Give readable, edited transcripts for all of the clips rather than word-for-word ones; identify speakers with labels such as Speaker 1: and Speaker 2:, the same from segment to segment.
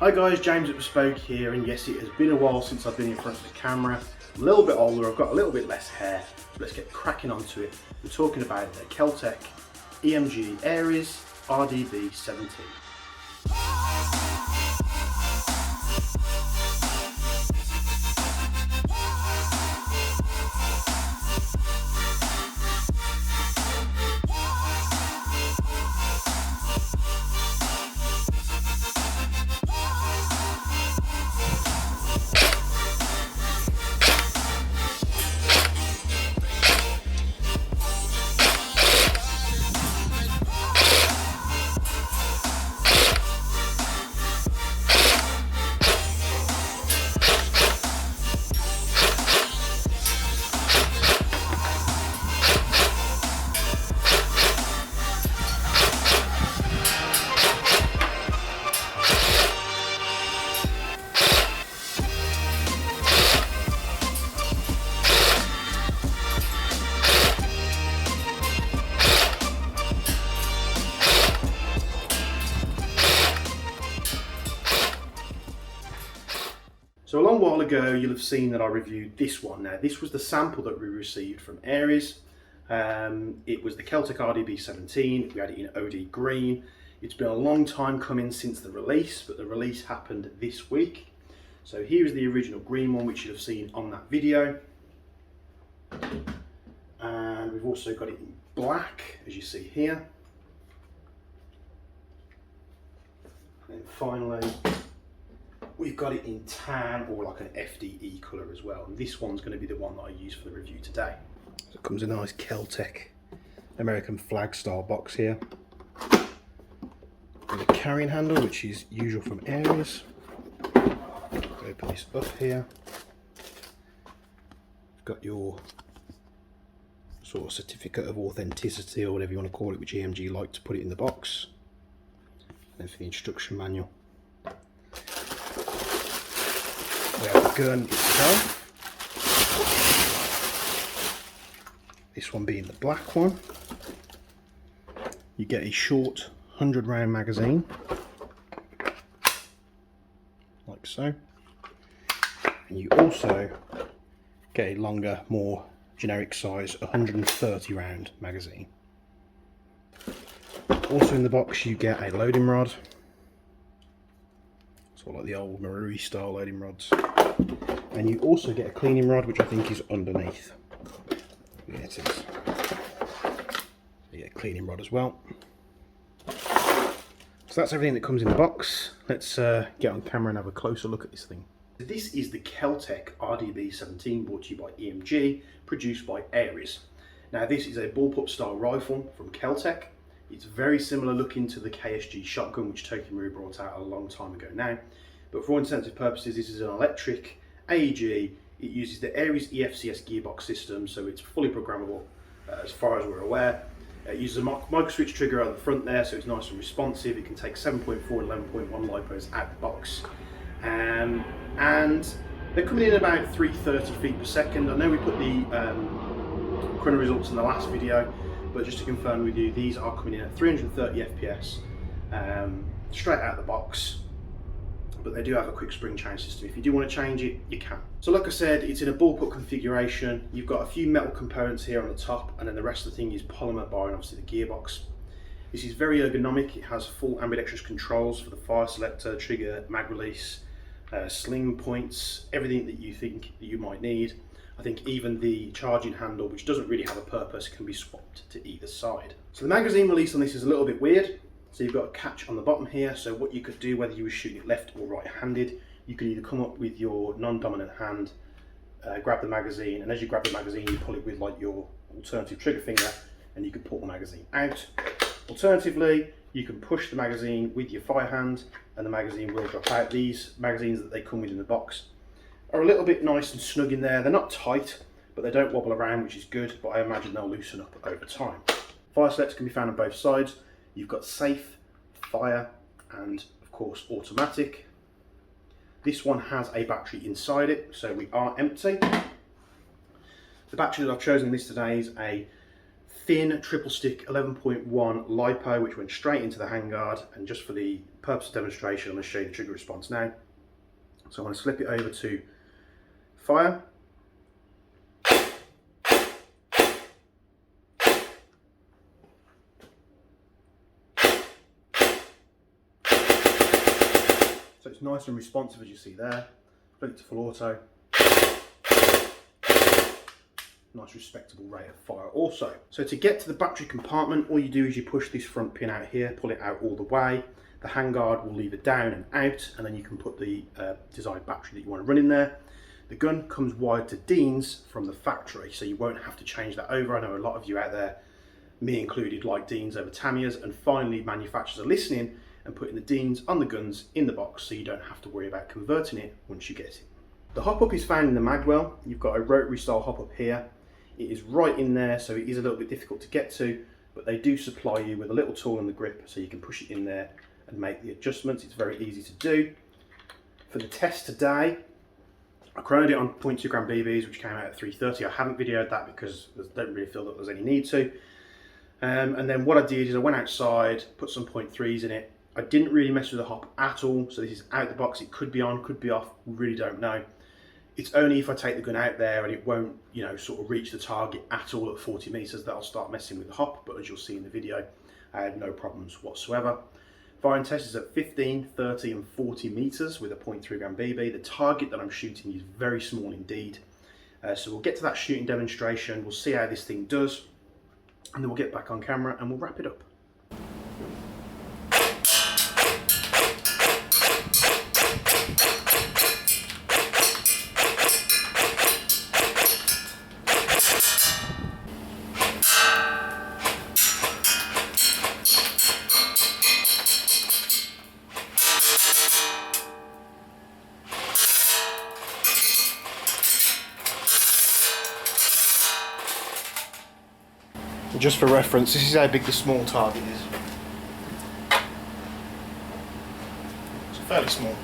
Speaker 1: Hi guys, James at Bespoke here, and yes, it has been a while since I've been in front of the camera. I'm a little bit older, I've got a little bit less hair, but let's get cracking onto it. We're talking about the Keltec EMG Aries RDB17. So a long while ago, you'll have seen that I reviewed this one. Now, this was the sample that we received from Aries. It was the Keltec RDB17. We had it in OD green. It's been a long time coming since the release, but the release happened this week. So here's the original green one, which you'll have seen on that video. And we've also got it in black, as you see here. And then finally, we've got it in tan, or like an FDE colour as well, and this one's going to be the one that I use for the review today. So it comes in a nice Keltec American flag style box here, with a carrying handle, which is usual from Aries. Open this up here. You've got your sort of certificate of authenticity, or whatever you want to call it, which EMG like to put it in the box, and for the instruction manual. We have the gun itself, this one being the black one. You get a short 100 round magazine, like so, and you also get a longer, more generic size 130 round magazine. Also in the box you get a loading rod, sort of like the old Marui style loading rods. And you also get a cleaning rod, which I think is underneath. Yeah, it is. You get a cleaning rod as well. So that's everything that comes in the box. Let's get on camera and have a closer look at this thing. This is the Keltec RDB17, brought to you by EMG, produced by Aries. Now this is a bullpup style rifle from Keltec. It's very similar looking to the KSG shotgun, which Tokimura brought out a long time ago now. But for all intents and purposes, this is an electric AEG. It uses the Aries EFCS gearbox system, so it's fully programmable as far as we're aware. It uses a micro switch trigger at the front there, so it's nice and responsive. It can take 7.4 and 11.1 lipos out the box. And they're coming in about 330 feet per second. I know we put the chrono results in the last video, but just to confirm with you, these are coming in at 330 FPS straight out of the box. But they do have a quick spring change system. If you do want to change it, you can. So like I said, it's in a bullpup configuration. You've got a few metal components here on the top, and then the rest of the thing is polymer bar and obviously the gearbox. This is very ergonomic. It has full ambidextrous controls for the fire selector, trigger, mag release, sling points, everything that you think that you might need. I think even the charging handle, which doesn't really have a purpose, can be swapped to either side. So the magazine release on this is a little bit weird. So you've got a catch on the bottom here, so what you could do, whether you were shooting it left or right-handed, you could either come up with your non-dominant hand, grab the magazine, and as you grab the magazine you pull it with like your alternative trigger finger, and you can pull the magazine out. Alternatively, you can push the magazine with your fire hand and the magazine will drop out. These magazines that they come with in the box are a little bit nice and snug in there. They're not tight, but they don't wobble around, which is good, but I imagine they'll loosen up over time. Fire selectors can be found on both sides. You've got safe, fire, and of course automatic. This one has a battery inside it, so we are empty. The battery that I've chosen in this today is a thin triple stick 11.1 LiPo, which went straight into the handguard, and just for the purpose of demonstration, I'm going to show you the trigger response now. So I'm going to flip it over to fire. So it's nice and responsive, as you see there. Flip it to full auto. Nice respectable rate of fire also. So to get to the battery compartment, all you do is you push this front pin out here, pull it out all the way. The handguard will lever down and out, and then you can put the desired battery that you want to run in there. The gun comes wired to Dean's from the factory, so you won't have to change that over. I know a lot of you out there, me included, like Dean's over Tamiya's, and finally manufacturers are listening and putting the Dean's on the guns in the box, so you don't have to worry about converting it once you get it. The hop-up is found in the magwell. You've got a rotary style hop-up here. It is right in there, so it is a little bit difficult to get to, but they do supply you with a little tool on the grip, so you can push it in there and make the adjustments. It's very easy to do. For the test today, I chronoed it on 0.2 gram BBs, which came out at 330. I haven't videoed that because I don't really feel that there's any need to. And then what I did is I went outside, put some 0.3s in it. I didn't really mess with the hop at all, so this is out the box. It could be on, could be off, really don't know. It's only if I take the gun out there and it won't, you know, sort of reach the target at all at 40 meters that I'll start messing with the hop, but as you'll see in the video, I had no problems whatsoever. Firing test is at 15, 30 and 40 meters with a 0.3 gram BB. The target that I'm shooting is very small indeed. So we'll get to that shooting demonstration, we'll see how this thing does, and then we'll get back on camera and we'll wrap it up. Just for reference, this is how big the small target is. It's fairly small.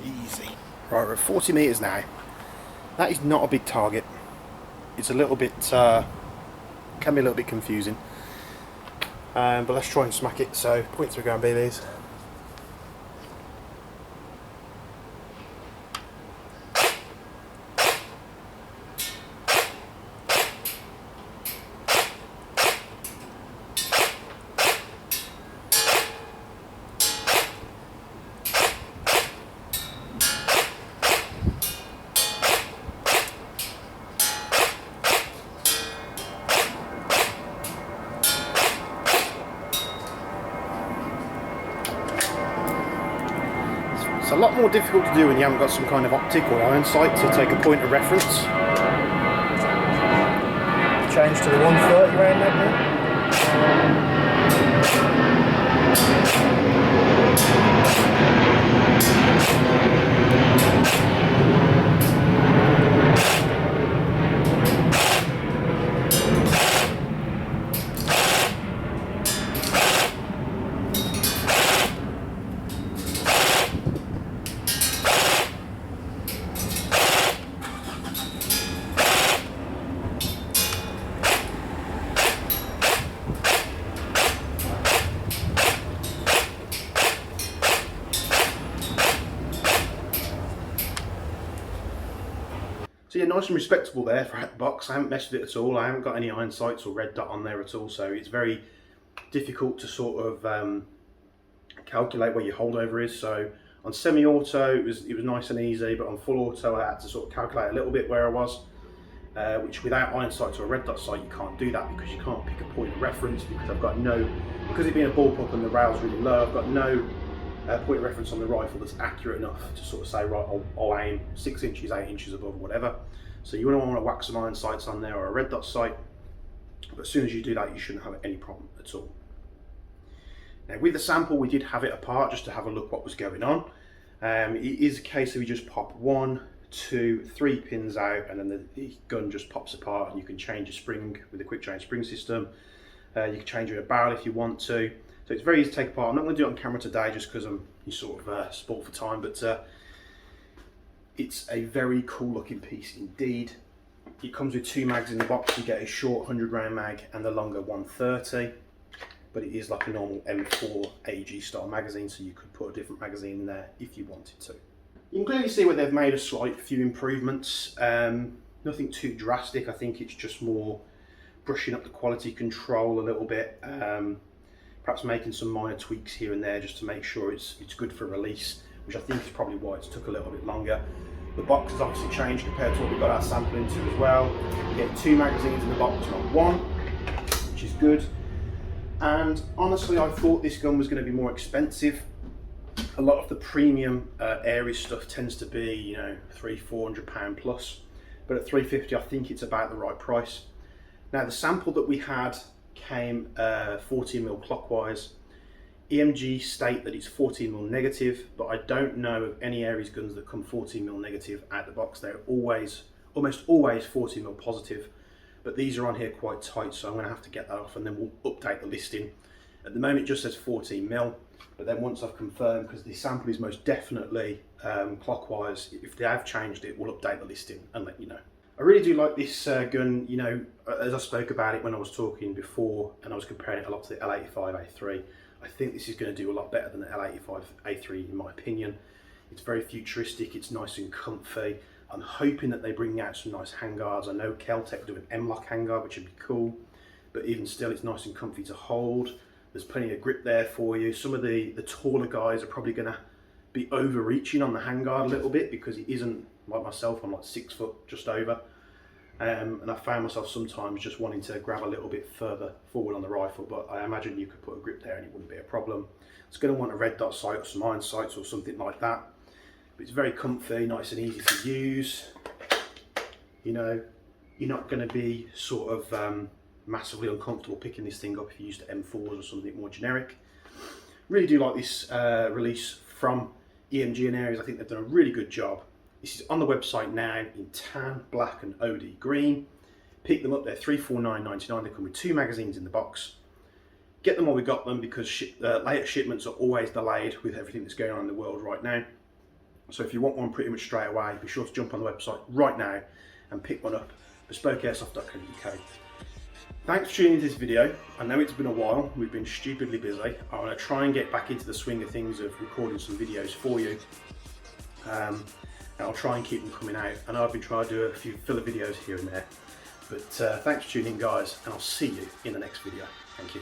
Speaker 1: Easy. Right, we're at 40 meters now. That is not a big target. It's a little bit, can be a little bit confusing. But let's try and smack it. So 0.3 gram BBs. It's a lot more difficult to do when you haven't got some kind of optic or iron sight to take a point of reference. Change to the 130 round now. So yeah, nice and respectable there for out the box. I haven't messed with it at all. I haven't got any iron sights or red dot on there at all, so it's very difficult to sort of calculate where your holdover is. So on semi-auto it was nice and easy, but on full auto I had to sort of calculate a little bit where I was, which without iron sights or a red dot sight you can't do that, because you can't pick a point of reference, because I've got no, because it being a bullpup and the rail's really low, I've got no point of reference on the rifle that's accurate enough to sort of say, right, I'll aim 6 inches, 8 inches above, whatever. So you want to whack some iron sights on there or a red dot sight, but as soon as you do that you shouldn't have any problem at all. Now with the sample we did have it apart just to have a look what was going on. It is a case of you just pop 1, 3 pins out, and then the gun just pops apart, and you can change your spring with a quick change spring system. You can change it in a barrel if you want to. So it's very easy to take apart. I'm not going to do it on camera today just because I'm sort of sport for time, but it's a very cool looking piece indeed. It comes with 2 mags in the box. You get a short 100 round mag and the longer 130, but it is like a normal M4 AEG style magazine, so you could put a different magazine in there if you wanted to. You can clearly see where they've made a slight few improvements. Nothing too drastic. I think it's just more brushing up the quality control a little bit, perhaps making some minor tweaks here and there just to make sure it's good for release, which I think is probably why it's took a little bit longer. The box has obviously changed compared to what we got our sample into as well. You get 2 magazines in the box, not 1, which is good. And honestly, I thought this gun was going to be more expensive. A lot of the premium Aries stuff tends to be, you know, £300–400 plus, but at $350 I think it's about the right price. Now the sample that we had came 14mm clockwise. EMG state that it's 14mm negative, but I don't know of any Aries guns that come 14mm negative out the box. They're almost always 14mm positive, but these are on here quite tight, so I'm going to have to get that off and then we'll update the listing. At the moment it just says 14mm, but then once I've confirmed, because the sample is most definitely clockwise, if they have changed it, we'll update the listing and let you know. I really do like this gun. You know, as I spoke about it when I was talking before, and I was comparing it a lot to the L85A3, I think this is going to do a lot better than the L85A3 in my opinion. It's very futuristic, it's nice and comfy. I'm hoping that they bring out some nice handguards. I know Keltec do an M-lock handguard, which would be cool, but even still it's nice and comfy to hold. There's plenty of grip there for you. Some of the taller guys are probably going to be overreaching on the handguard a little bit because it isn't, like myself, I'm like 6 foot just over. And I found myself sometimes just wanting to grab a little bit further forward on the rifle, but I imagine you could put a grip there and it wouldn't be a problem. It's going to want a red dot sight or some iron sights or something like that. But it's very comfy, nice and easy to use. You know, you're not going to be sort of massively uncomfortable picking this thing up if you're used to M4s or something more generic. Really do like this release from EMG and Aries. I think they've done a really good job. This is on the website now in tan, black and OD green. Pick them up, they're $349.99. They come with 2 magazines in the box. Get them while we got them, because later shipments are always delayed with everything that's going on in the world right now. So if you want one pretty much straight away, be sure to jump on the website right now and pick one up, bespokeairsoft.co.uk. Thanks for tuning into this video. I know it's been a while, we've been stupidly busy. I'm going to try and get back into the swing of things of recording some videos for you. And I'll try and keep them coming out. I know I've been trying to do a few filler videos here and there. But thanks for tuning in guys, and I'll see you in the next video. Thank you.